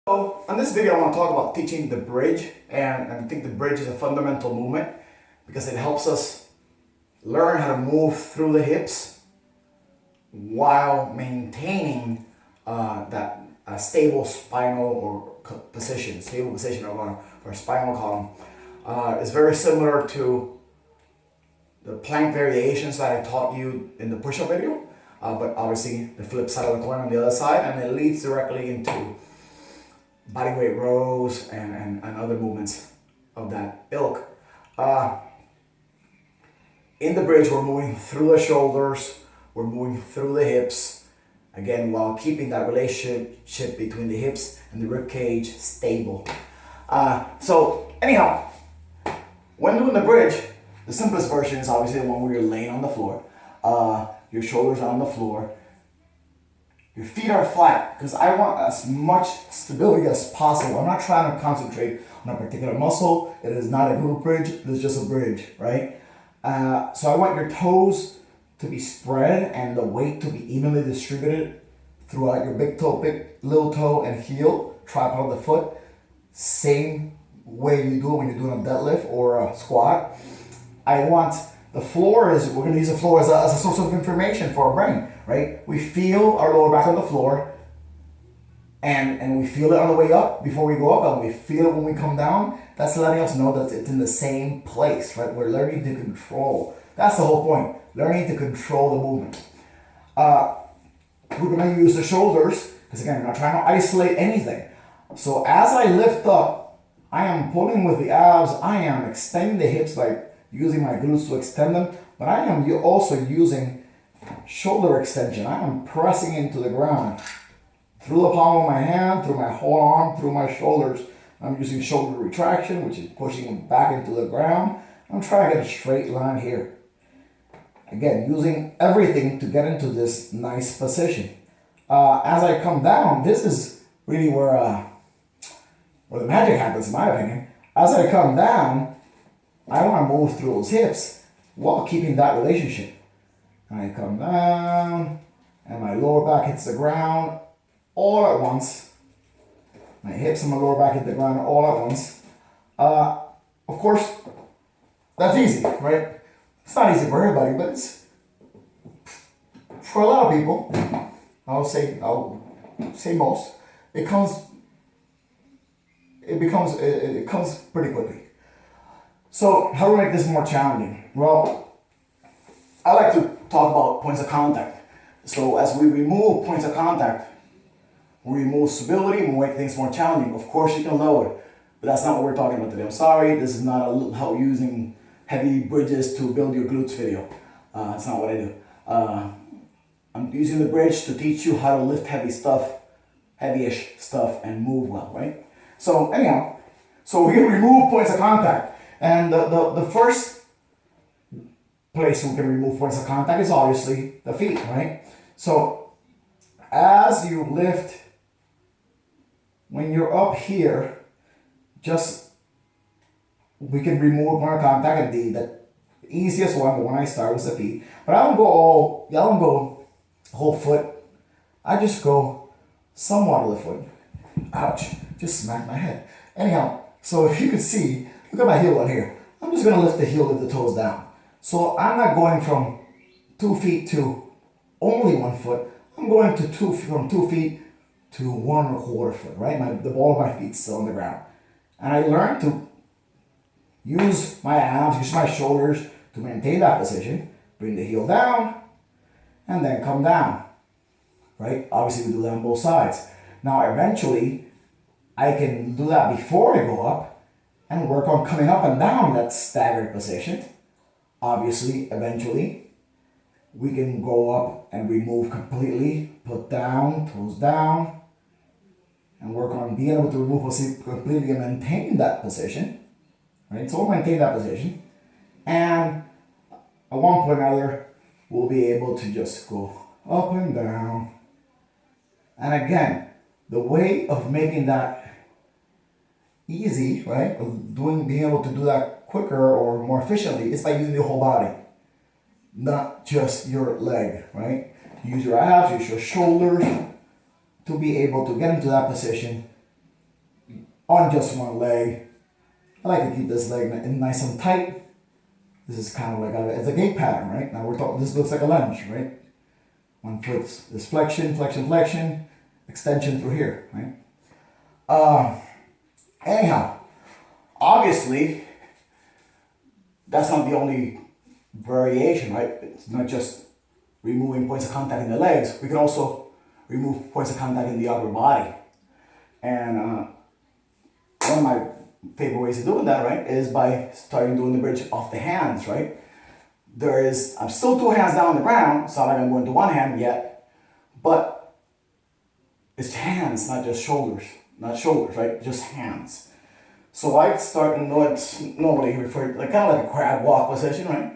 So on this video I want to talk about teaching the bridge, and I think the bridge is a fundamental movement because it helps us learn how to move through the hips while maintaining that stable spinal or stable position of our spinal column. It's very similar to the plank variations that I taught you in the push-up video, but obviously the flip side of the coin on the other side, and it leads directly into bodyweight rows and other movements of that ilk. In the bridge, we're moving through the shoulders, we're moving through the hips, again, while keeping that relationship between the hips and the rib cage stable. So anyhow, when doing the bridge, the simplest version is obviously the one where you're laying on the floor. Your shoulders are on the floor. Your feet are flat because I want as much stability as possible. I'm not trying to concentrate on a particular muscle. It is not a glute bridge. It is just a bridge, right? So I want your toes to be spread and the weight to be evenly distributed throughout your big toe, little toe, and heel, tripod of the foot. Same way you do it when you're doing a deadlift or a squat. I want the floor we're going to use the floor as a source of information for our brain, right? We feel our lower back on the floor, and we feel it on the way up before we go up, and we feel it when we come down. That's letting us know that it's in the same place, right? We're learning to control. That's the whole point, learning to control the movement. We're going to use the shoulders, because again, we're not trying to isolate anything. So as I lift up, I am pulling with the abs, I am extending the hips by using my glutes to extend them, but I am also using shoulder extension. I am pressing into the ground through the palm of my hand, through my whole arm, through my shoulders. I'm using shoulder retraction, which is pushing back into the ground. I'm trying to get a straight line here. Again, using everything to get into this nice position. As I come down, this is really where the magic happens, in my opinion. As I come down, I want to move through those hips while keeping that relationship. I come down, and my lower back hits the ground all at once. My hips and my lower back hit the ground all at once. Of course, that's easy, right? It's not easy for everybody, but it's for a lot of people. I'll say most. It comes pretty quickly. So how do we make this more challenging? Well, I like to talk about points of contact. So as we remove points of contact, we remove stability, we make things more challenging. Of course you can load, but that's not what we're talking about today. I'm sorry, this is not a how using heavy bridges to build your glutes video. That's not what I do. I'm using the bridge to teach you how to lift heavy-ish stuff, and move well, right? So anyhow, so we can remove points of contact. And the first place we can remove points of contact is obviously the feet, right? So as you lift, when you're up here, we can remove point of contact, and the easiest one, the one I start, was the feet. But I don't go whole foot. I just go somewhat of the foot. Ouch, just smacked my head. Anyhow, so if you could see, look at my heel on here. I'm just going to lift the heel, lift the toes down. So I'm not going from 2 feet to only 1 foot. I'm going from 2 feet to 1.25 foot, right? The ball of my feet still on the ground. And I learned to use my abs, use my shoulders to maintain that position. Bring the heel down, and then come down, right? Obviously, we do that on both sides. Now, eventually, I can do that before I go up and work on coming up and down that staggered position. Obviously, eventually, we can go up and remove completely, put down, toes down, and work on being able to remove completely and maintain that position. Right? So we'll maintain that position. And at one point or another, we'll be able to just go up and down. And again, the way of making that easy, right, being able to do that quicker or more efficiently is by using the whole body, not just your leg, right? Use your abs, use your shoulders to be able to get into that position on just one leg. I like to keep this leg nice and tight. This is kind of like it's a gait pattern, right? Now we're talking, this looks like a lunge, right? One foot is flexion, flexion, flexion, extension through here, right? Anyhow, obviously, that's not the only variation, right? It's not just removing points of contact in the legs. We can also remove points of contact in the upper body. And one of my favorite ways of doing that, right, is by starting doing the bridge off the hands, right? I'm still two hands down on the ground, so I'm not gonna go into one hand yet, but it's hands, not just shoulders, right? Just hands. So I start in what's normally referred like kind of like a crab walk position, right?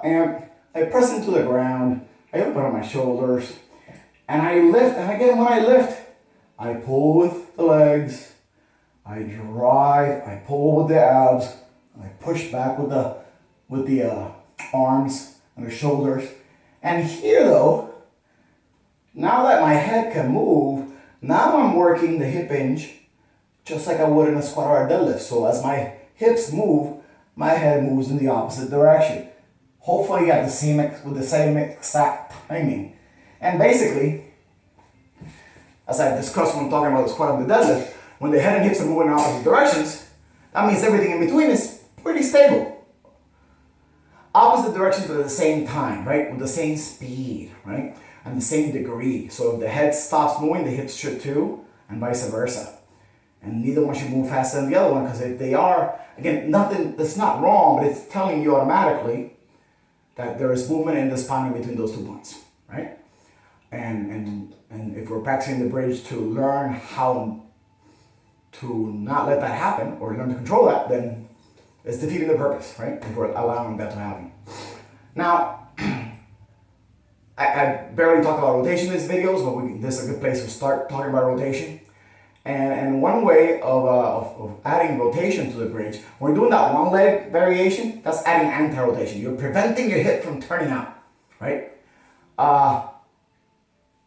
And I press into the ground, I open up my shoulders, and I lift, and again when I lift, I pull with the legs, I drive, I pull with the abs, I push back with the arms and the shoulders. And here though, now that my head can move, now I'm working the hip hinge just like I would in a squat or a deadlift. So as my hips move, my head moves in the opposite direction. Hopefully at with the same exact timing. And basically, as I discussed when I'm talking about the squat and the deadlift, when the head and hips are moving in opposite directions, that means everything in between is pretty stable. Opposite directions but at the same time, right? With the same speed, right? And the same degree. So if the head stops moving, the hips should too, and vice versa. And neither one should move faster than the other one, because if they are, again, nothing that's not wrong, but it's telling you automatically that there is movement in the spine between those 2 points, right? And if we're practicing the bridge to learn how to not let that happen or learn to control that, then it's defeating the purpose, right? If we're allowing that to happen. Now, I barely talk about rotation in these videos, but this is a good place to start talking about rotation. And one way of adding rotation to the bridge, when we're doing that one leg variation, that's adding anti-rotation. You're preventing your hip from turning out, right?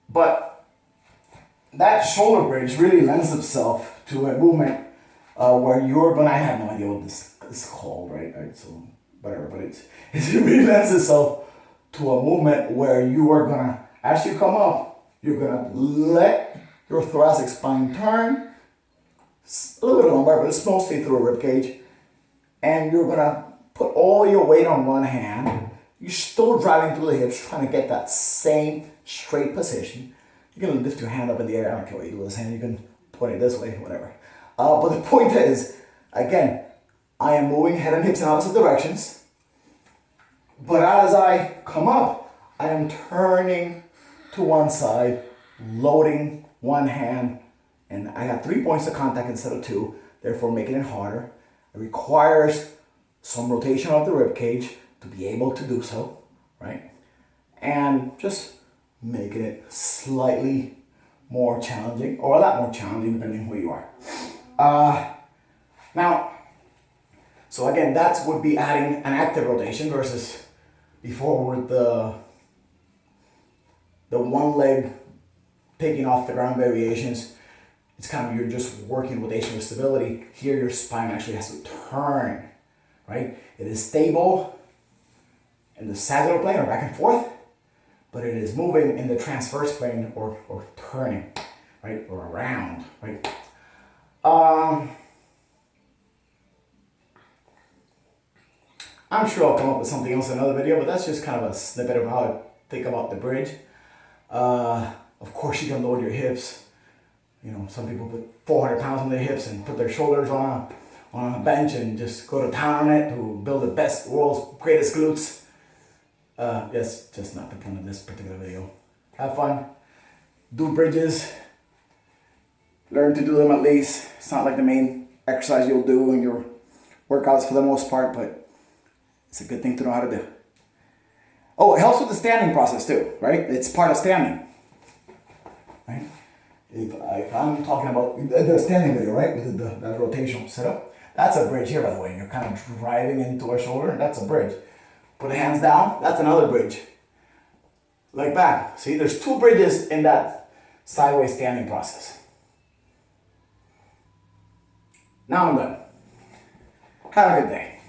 But that shoulder bridge really lends itself to a movement where you're gonna, I have no idea what this is called, right? So whatever, but it really lends itself to a movement where you are gonna, as you come up, you're gonna let your thoracic spine turn, a little bit lumbar, but it's mostly through a rib cage, and you're gonna put all your weight on one hand. You're still driving through the hips, trying to get that same straight position. You're gonna lift your hand up in the air. I don't care what you do with this hand. You can point it this way, whatever. But the point is, again, I am moving head and hips in opposite directions. But as I come up, I am turning to one side, loading one hand, and I got 3 points of contact instead of 2, therefore making it harder. It requires some rotation of the rib cage to be able to do so, right? And just making it slightly more challenging, or a lot more challenging depending on who you are. Now, so again, that would be adding an active rotation versus before with the one leg taking off the ground variations. It's kind of, you're just working rotation with stability. Here your spine actually has to turn, right? It is stable in the sagittal plane or back and forth, but it is moving in the transverse plane or turning, right? Or around, right? I'm sure I'll come up with something else in another video, but that's just kind of a snippet of how I think about the bridge. Of course, you can load your hips. You know, some people put 400 pounds on their hips and put their shoulders on a bench and just go to town on it to build the best, world's greatest glutes. That's just not the point of this particular video. Have fun, do bridges, learn to do them at least. It's not like the main exercise you'll do in your workouts for the most part, but it's a good thing to know how to do. Oh, it helps with the standing process too, right? It's part of standing, right? If I'm talking about the standing video, right, with that rotational setup, that's a bridge here, by the way. You're kind of driving into a shoulder, and that's a bridge. Put the hands down, that's another bridge. Like that. See, there's 2 bridges in that sideways standing process. Now I'm done. Have a good day.